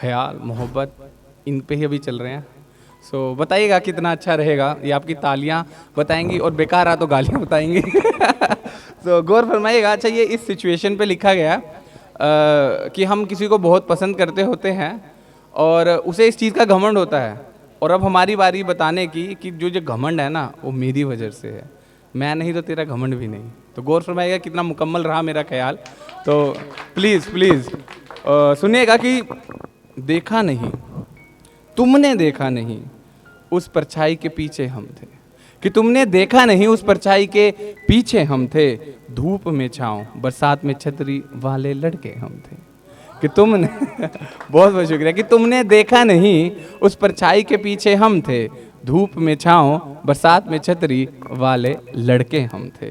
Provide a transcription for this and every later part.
ख्याल, मोहब्बत, इन पे ही अभी चल रहे हैं। सो बताइएगा कितना अच्छा रहेगा। ये आपकी तालियां बताएंगी और बेकार रहा तो गालियां बताएंगी। सो गौर फरमाइएगा। अच्छा, ये इस सिचुएशन पे लिखा गया कि हम किसी को बहुत पसंद करते होते हैं और उसे इस चीज़ का घमंड होता है, और अब हमारी बारी बताने की कि जो घमंड है ना वो मेरी वजह से है, मैं नहीं तो तेरा घमंड भी नहीं। तो गौर फरमाइएगा कितना मुकम्मल रहा मेरा ख्याल। तो प्लीज़ प्लीज़ सुनिएगा कि देखा नहीं, तुमने देखा नहीं, उस परछाई के पीछे हम थे। कि तुमने देखा नहीं, उस परछाई के पीछे हम थे। धूप में छाँव, बरसात में छतरी वाले लड़के हम थे। कि तुमने बहुत बहुत शुक्रिया। कि तुमने देखा नहीं, उस परछाई के पीछे हम थे। धूप में छाँव, बरसात में छतरी वाले लड़के हम थे।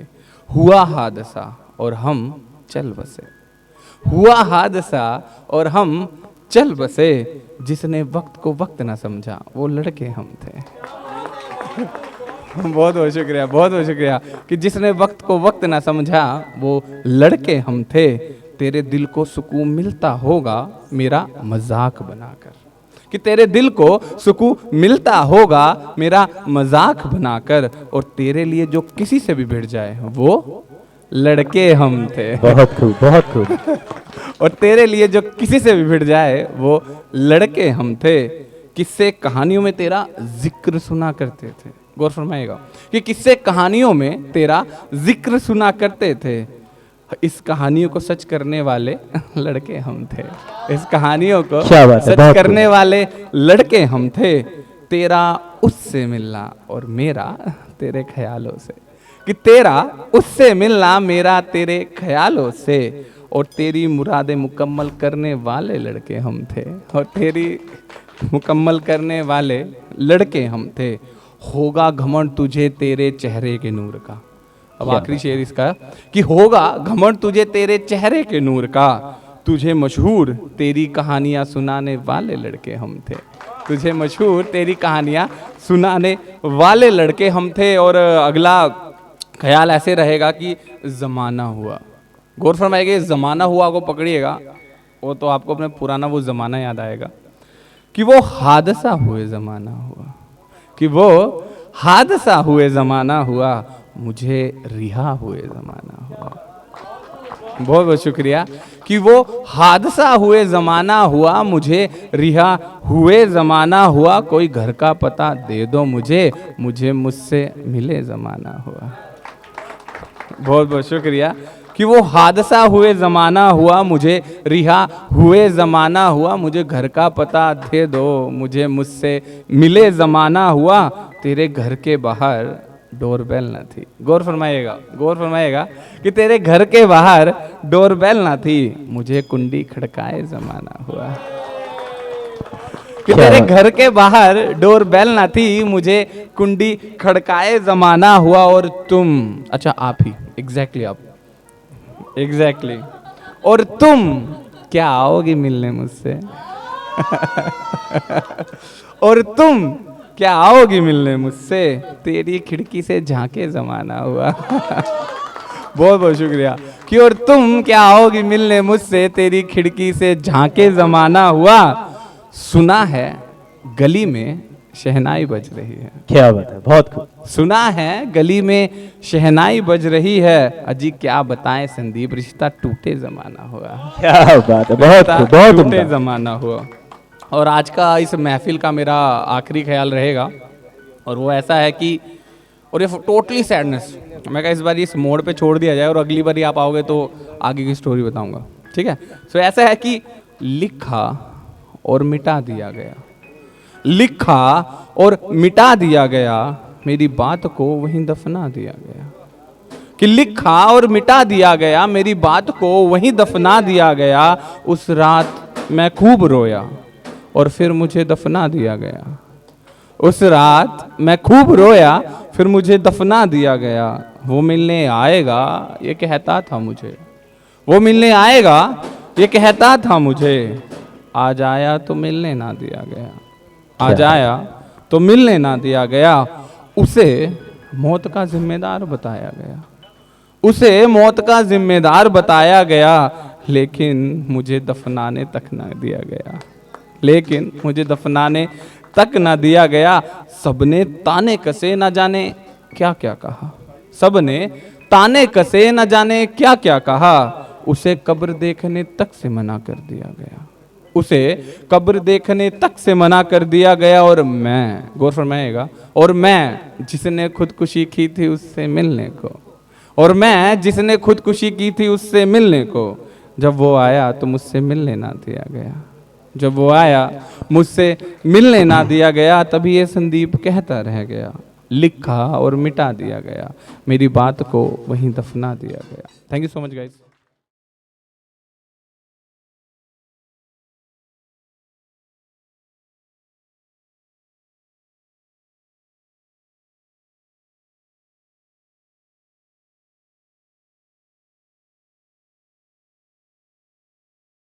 हुआ हादसा और हम चल बसे। हुआ हादसा और हम चल बसे। जिसने वक्त को वक्त ना समझा, वो लड़के हम थे। बहुत बहुत शुक्रिया, बहुत बहुत शुक्रिया। कि जिसने वक्त को वक्त ना समझा, वो लड़के हम थे। तेरे दिल को सुकून मिलता होगा मेरा मजाक बनाकर। कि तेरे दिल को सुकून मिलता होगा मेरा मजाक बनाकर। और तेरे लिए जो किसी से भी भिड़ जाए, वो लड़के हम थे। बहुत खूब, बहुत खूब। और तेरे लिए जो किसी से भी भिड़ जाए, वो लड़के हम थे। किस्से कहानियों में तेरा जिक्र सुना करते थे। गौर फरमाइएगा कि किस्से कहानियों में तेरा जिक्र सुना करते थे। इस कहानियों को सच करने वाले लड़के हम थे। इस कहानियों को सच करने वाले लड़के हम थे। तेरा उससे मिलना और मेरा तेरे ख्यालों से। कि तेरा उससे मिलना मेरा तेरे ख्यालों से। और तेरी मुरादें मुकम्मल करने वाले लड़के हम थे। और तेरी मुकम्मल करने वाले लड़के हम थे। होगा घमंड तुझे तेरे चेहरे के नूर का। अब आखिरी शेर इसका कि होगा घमंड तुझे तेरे चेहरे के नूर का। तुझे मशहूर तेरी कहानियां सुनाने वाले लड़के हम थे। तुझे मशहूर तेरी कहानियां सुनाने वाले लड़के हम थे। और अगला ख्याल ऐसे रहेगा कि ज़माना हुआ। गौर फरमाइएगा, ज़माना हुआ को पकड़िएगा, वो तो आपको अपने पुराना वो ज़माना याद आएगा। कि वो हादसा हुए ज़माना हुआ। कि वो हादसा हुए ज़माना हुआ। मुझे रिहा हुए ज़माना हुआ। बहुत बहुत शुक्रिया। कि वो हादसा हुए ज़माना हुआ, मुझे रिहा हुए ज़माना हुआ। कोई घर का पता दे दो मुझे, मुझे मुझसे मिले ज़माना हुआ। बहुत बहुत शुक्रिया। कि वो हादसा हुए ज़माना हुआ, मुझे रिहा हुए ज़माना हुआ। मुझे घर का पता दे दो, मुझे मुझसे मिले ज़माना हुआ। तेरे घर के बाहर डोरबेल ना थी। गौर फरमाइएगा, गौर फरमाइएगा कि तेरे घर के बाहर डोरबेल ना थी, मुझे कुंडी खड़काए ज़माना हुआ। कि तेरे घर के बाहर डोरबेल ना थी, मुझे कुंडी खड़काए ज़माना हुआ। और तुम, अच्छा आप ही, एग्जैक्टली आप, एग्जैक्टली और तुम क्या आओगी मिलने मुझसे। और तुम क्या आओगी मिलने मुझसे, तेरी खिड़की से झांके ज़माना हुआ। बहुत बहुत शुक्रिया। कि और तुम क्या आओगी मिलने मुझसे, तेरी खिड़की से झांके ज़माना हुआ। सुना है गली में शहनाई बज रही है। क्या बात है, बहुत खूब। सुना है गली में शहनाई बज रही है। अजी क्या बताएं संदीप, रिश्ता टूटे ज़माना हुआ। क्या बात है, बहुत खूब, बहुत टूटे ज़माना हुआ। और आज का इस महफिल का मेरा आखिरी ख्याल रहेगा, और वो ऐसा है कि, और ये टोटली सैडनेस, मैं कहा इस बार इस मोड़ पे छोड़ दिया जाए और अगली बार आप आओगे तो आगे की स्टोरी बताऊंगा, ठीक है। सो ऐसा है कि लिखा और मिटा दिया गया। लिखा और मिटा दिया गया, मेरी बात को वहीं दफना दिया गया। कि लिखा और मिटा दिया गया, मेरी बात को वहीं दफना दिया गया। उस रात मैं खूब रोया और फिर मुझे दफना दिया गया। उस रात मैं खूब रोया, फिर मुझे दफना दिया गया। वो मिलने आएगा ये कहता था मुझे। वो मिलने आएगा ये कहता था मुझे। आज आया तो मिलने ना दिया गया। आज आया तो मिलने ना दिया गया। उसे मौत का जिम्मेदार बताया गया। उसे मौत का जिम्मेदार बताया गया, लेकिन मुझे दफनाने तक ना दिया गया। लेकिन मुझे दफनाने तक ना दिया गया। सबने ताने कसे ना जाने क्या क्या कहा, सबने ताने कसे न जाने क्या क्या कहा। उसे कब्र देखने तक से मना कर दिया गया, उसे कब्र देखने तक से मना कर दिया गया। और मैं, गौर फरमाइएगा, और मैं जिसने खुदकुशी की थी उससे मिलने को, और मैं जिसने खुदकुशी की थी उससे मिलने को, जब वो आया तो मुझसे मिलने ना दिया गया, जब वो आया मुझसे मिलने ना दिया गया। तभी ये संदीप कहता रह गया, लिखा और मिटा दिया गया, मेरी बात को वहीं दफना दिया गया। Thank you so much guys.